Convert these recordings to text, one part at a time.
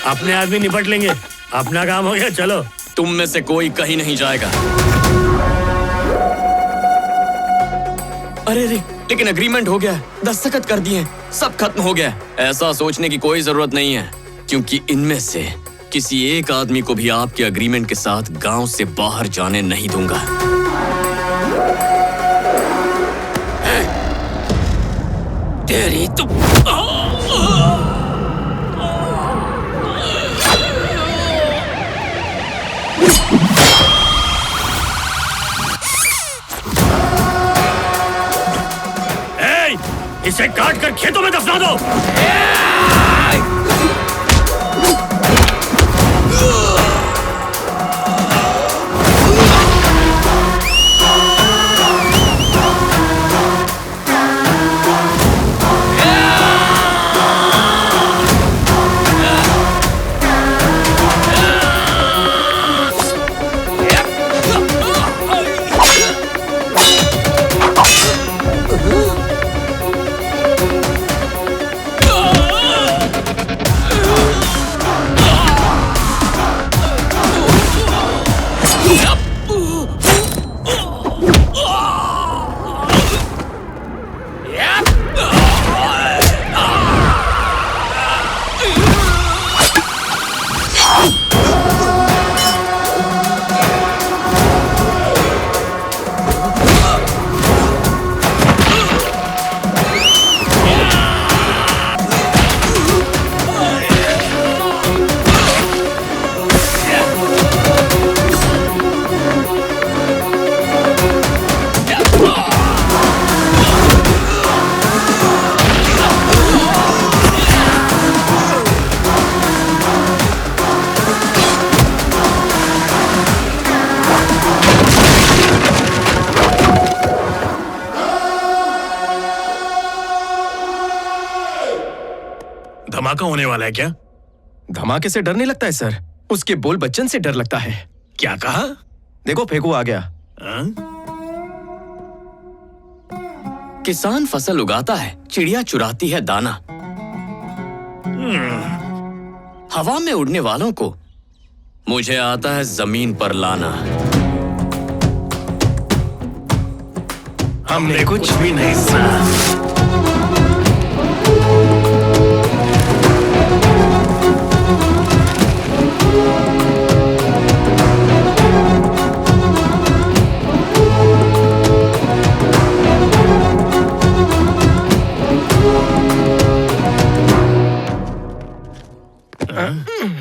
अपने आदमी निपट लेंगे, अपना काम हो गया, चलो। तुम में से कोई कहीं नहीं जाएगा। अरे रे, लेकिन एग्रीमेंट हो गया, दस्तखत कर दिए, सब खत्म हो गया। ऐसा सोचने की कोई जरूरत नहीं है, क्योंकि इनमें से किसी एक आदमी को भी आपके एग्रीमेंट के साथ गांव से बाहर जाने नहीं दूंगा। तेरी तो इसे काट कर खेतों में दफना दो। धमाका होने वाला है क्या? धमाके से डर नहीं लगता है सर, उसके बोल बच्चन से डर लगता है। क्या कहा? देखो फेंकू आ गया। किसान फसल उगाता है, चिड़िया चुराती है दाना। हवा में उड़ने वालों को मुझे आता है जमीन पर लाना। हमने कुछ भी नहीं सुना।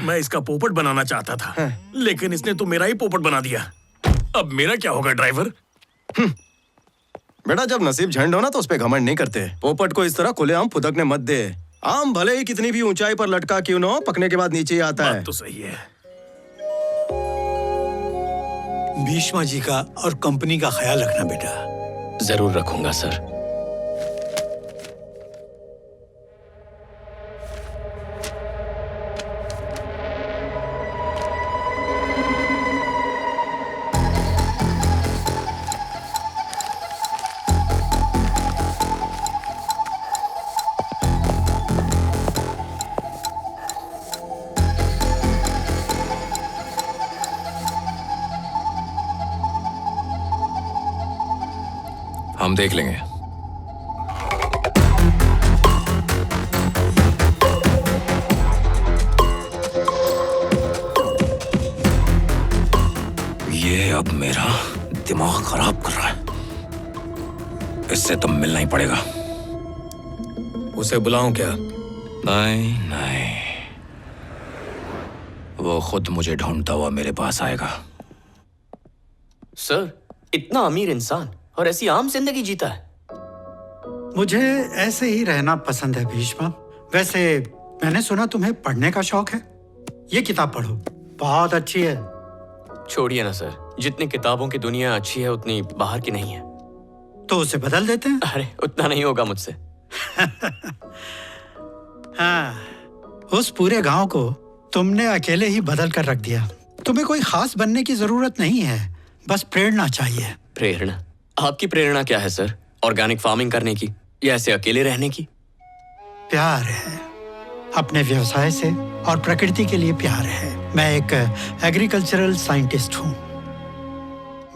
मैं इसका पोपट बनाना चाहता था, लेकिन इसने तो मेरा ही पोपट बना दिया। अब मेरा क्या होगा ड्राइवर? बेटा जब नसीब झंड हो ना तो उस पे घमंड नहीं करते। पोपट को इस तरह खुलेआम फुदकने मत दे। आम भले ही कितनी भी ऊंचाई पर लटका क्यों ना हो, पकने के बाद नीचे ही आता है। बात तो सही है। भीष्मा जी का और कंपनी का ख्याल रखना बेटा। जरूर रखूंगा सर। हम देख लेंगे। ये अब मेरा दिमाग खराब कर रहा है। इससे तो मिलना ही पड़ेगा। उसे बुलाऊं क्या? नहीं नहीं, वो खुद मुझे ढूंढता हुआ मेरे पास आएगा। सर, इतना अमीर इंसान और ऐसी आम जिंदगी जीता है। मुझे ऐसे ही रहना पसंद है भीष्मा। वैसे मैंने सुना तुम्हें पढ़ने का शौक है। ये किताब पढ़ो, बहुत अच्छी है। छोड़िए ना सर, जितनी किताबों की दुनिया अच्छी है उतनी बाहर की नहीं है। तो उसे बदल देते हैं। अरे उतना नहीं होगा मुझसे। हाँ, उस पूरे गांव को तुमने अकेले ही बदल कर रख दिया। तुम्हें कोई खास बनने की जरूरत नहीं है, बस प्रेरणा चाहिए। प्रेरणा? आपकी प्रेरणा क्या है सर? ऑर्गेनिक फार्मिंग करने की या ऐसे अकेले रहने की? प्यार है, अपने व्यवसाय से और प्रकृति के लिए प्यार है। मैं एक एग्रीकल्चरल साइंटिस्ट हूँ।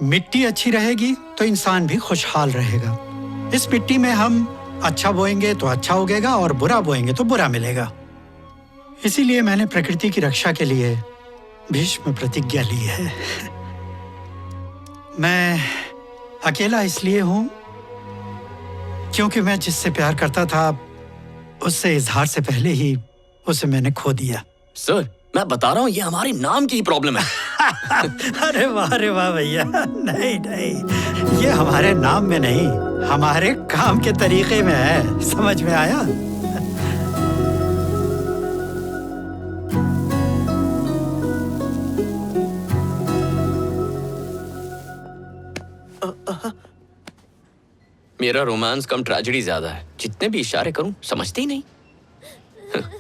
मिट्टी अच्छी रहेगी तो इंसान भी खुशहाल रहेगा। इस मिट्टी में हम अच्छा बोएंगे तो अच्छा उगेगा और बुरा बोएंगे तो बुरा मिलेगा। इसीलिए मैंने प्रकृति की रक्षा के लिए भीष्म प्रतिज्ञा ली है। मैं अकेला इसलिए हूं क्योंकि मैं जिससे प्यार करता था उससे इजहार से पहले ही उसे मैंने खो दिया। सर, मैं बता रहा हूँ ये हमारे नाम की ही प्रॉब्लम है। अरे वाह भैया, नहीं नहीं, ये हमारे नाम में नहीं, हमारे काम के तरीके में है। समझ में आया? मेरा रोमांस कम ट्रेजेडी ज्यादा है। जितने भी इशारे करूं समझते ही नहीं।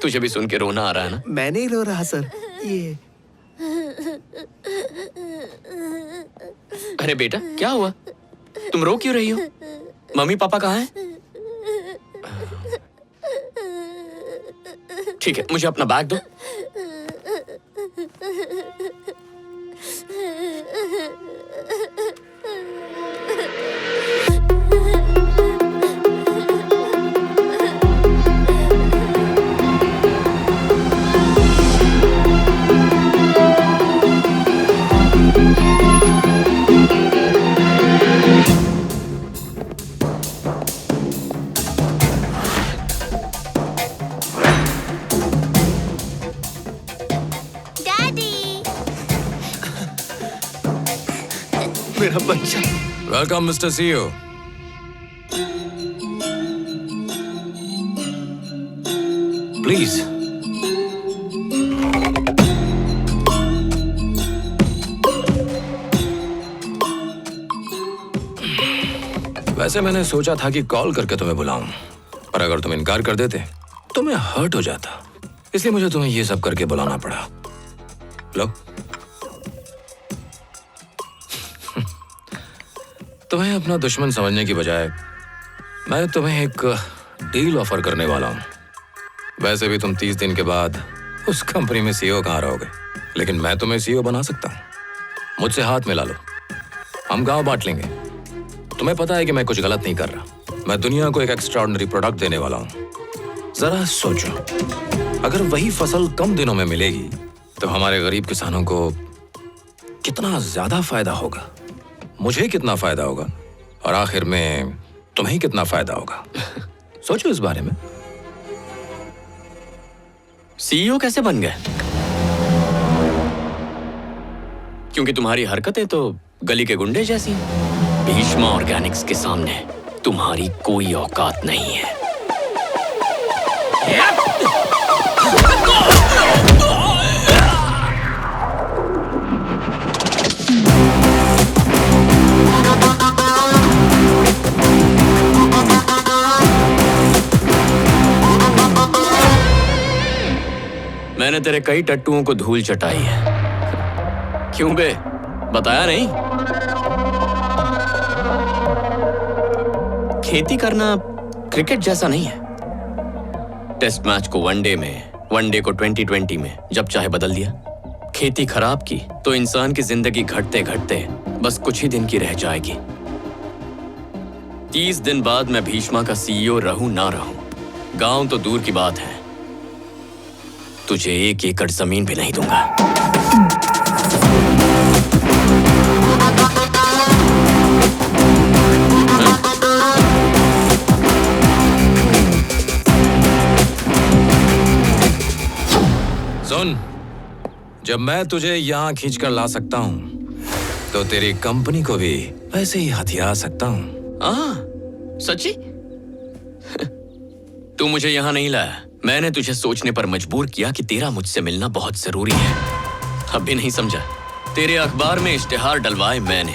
तुझे भी सुन के रोना आ रहा है ना? मैं नहीं रो रहा सर, ये अरे बेटा, क्या हुआ? तुम रो क्यों रही हो? मम्मी पापा कहाँ हैं? ठीक है, मुझे अपना बैग दो। मेरा बच्चा। Welcome mister CEO. प्लीज। वैसे मैंने सोचा था कि कॉल करके तुम्हें बुलाऊं, पर अगर तुम इनकार कर देते तो मैं हर्ट हो जाता, इसलिए मुझे तुम्हें ये सब करके बुलाना पड़ा। लो, तुम्हें अपना दुश्मन समझने की बजाय मैं तुम्हें एक डील ऑफर करने वाला हूं। वैसे भी तुम 30 दिन के बाद उस कंपनी में सीईओ कहाँ रहोगे, लेकिन मैं तुम्हें सीईओ बना सकता हूं। मुझसे हाथ मिला लो, हम गांव बांट लेंगे। तुम्हें पता है कि मैं कुछ गलत नहीं कर रहा। मैं दुनिया को एक एक्स्ट्राऑर्डिनरी प्रोडक्ट देने वाला हूं। जरा सोचो, अगर वही फसल कम दिनों में मिलेगी तो हमारे गरीब किसानों को कितना ज्यादा फायदा होगा, मुझे कितना फायदा होगा, और आखिर में तुम्हें कितना फायदा होगा। सोचो इस बारे में। सीईओ कैसे बन गए? क्योंकि तुम्हारी हरकतें तो गली के गुंडे जैसी हैं। भीष्मा ऑर्गेनिक्स के सामने तुम्हारी कोई औकात नहीं है। मैंने तेरे कई टट्टुओं को धूल चटाई है। क्यों बे, बताया नहीं? खेती करना क्रिकेट जैसा नहीं है। टेस्ट मैच को वनडे में, वनडे को 2020 में जब चाहे बदल दिया। खेती खराब की तो इंसान की जिंदगी घटते घटते बस कुछ ही दिन की रह जाएगी। 30 दिन बाद मैं भीष्मा का सीईओ रहूं ना रहूं, गांव तो दूर की बात है, तुझे 1 एकड़ जमीन भी नहीं दूंगा। सुन, जब मैं तुझे यहां खींचकर ला सकता हूं तो तेरी कंपनी को भी वैसे ही हथिया सकता हूं। सच्ची? तू मुझे यहां नहीं लाया, मैंने तुझे सोचने पर मजबूर किया कि तेरा मुझसे मिलना बहुत जरूरी है। अब भी नहीं समझा? तेरे अखबार में इश्तिहार डलवाए मैंने,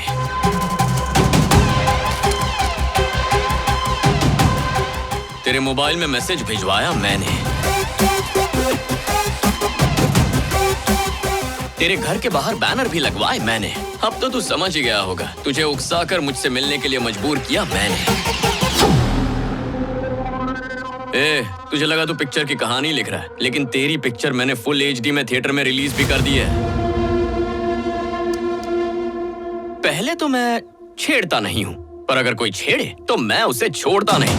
तेरे मोबाइल में मैसेज भिजवाया मैंने, तेरे घर के बाहर बैनर भी लगवाए मैंने। अब तो तू समझ ही गया होगा, तुझे उकसाकर मुझसे मिलने के लिए मजबूर किया मैंने। तुझे लगा तू पिक्चर की कहानी लिख रहा है, लेकिन तेरी पिक्चर मैंने फुल HD में थिएटर में रिलीज भी कर दी है। पहले तो मैं छेड़ता नहीं हूं, पर अगर कोई छेड़े तो मैं उसे छोड़ता नहीं।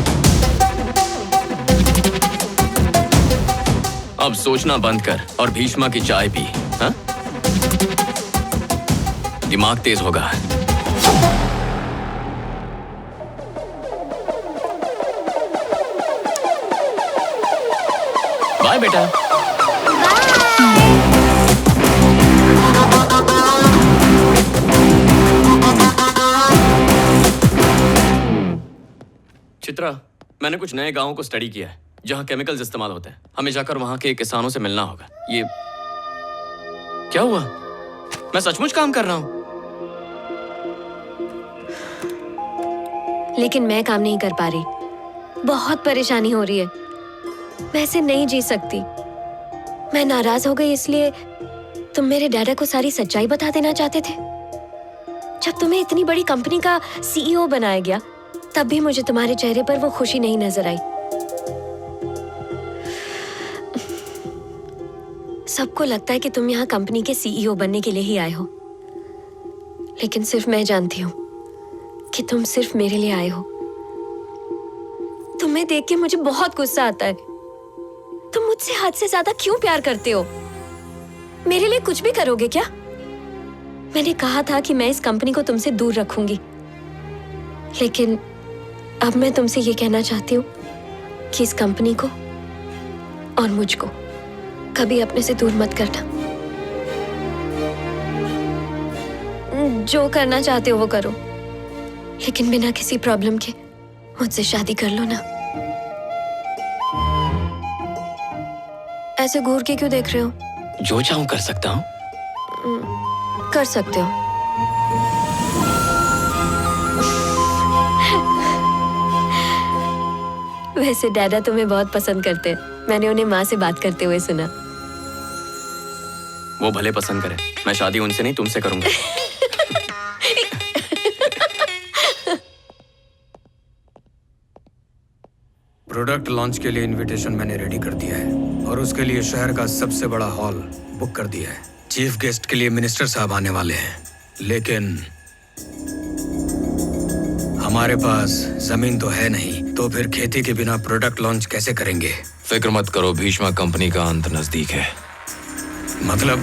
अब सोचना बंद कर और भीष्मा की चाय पी, हाँ? दिमाग तेज होगा। बाय बेटा। चित्रा, मैंने कुछ नए गांवों को स्टडी किया है जहां केमिकल्स इस्तेमाल होते हैं। हमें जाकर वहां के किसानों से मिलना होगा। ये क्या हुआ? मैं सचमुच काम कर रहा हूं। लेकिन मैं काम नहीं कर पा रही, बहुत परेशानी हो रही है। मैं ऐसे नहीं जी सकती। मैं नाराज हो गई इसलिए तुम मेरे डैडा को सारी सच्चाई बता देना चाहते थे। जब तुम्हें इतनी बड़ी कंपनी का CEO बनाया गया, तब भी मुझे तुम्हारे चेहरे पर वो खुशी नहीं नजर आई। सबको लगता है कि तुम यहाँ कंपनी के CEO बनने के लिए ही आए हो, लेकिन सिर्फ मैं जानती हूँ कि तुम सिर्फ मेरे लिए आए हो। तुम्हें देख के मुझे बहुत गुस्सा आता है। तुम मुझसे हद से ज्यादा क्यों प्यार करते हो? मेरे लिए कुछ भी करोगे क्या? मैंने कहा था कि मैं इस कंपनी को तुमसे दूर रखूंगी, लेकिन अब मैं तुमसे ये कहना चाहती हूँ कि इस कंपनी को और मुझको कभी अपने से दूर मत करना। जो करना चाहते हो वो करो, लेकिन बिना किसी प्रॉब्लम के मुझसे शादी कर लो ना। ऐसे घूर के क्यों देख रहे हो? जो चाहूं कर सकता हूं। कर सकते हो। वैसे डैडा तुम्हें बहुत पसंद करते हैं। मैंने उन्हें माँ से बात करते हुए सुना। वो भले पसंद करे, मैं शादी उनसे नहीं तुमसे करूंगा। प्रोडक्ट लॉन्च के लिए इनविटेशन मैंने रेडी कर दिया है और उसके लिए शहर का सबसे बड़ा हॉल बुक कर दिया है। चीफ गेस्ट के लिए मिनिस्टर साहब आने वाले हैं, लेकिन हमारे पास जमीन तो है नहीं, तो फिर खेती के बिना प्रोडक्ट लॉन्च कैसे करेंगे? फिक्र मत करो, भीष्मा कंपनी का अंत नजदीक है। मतलब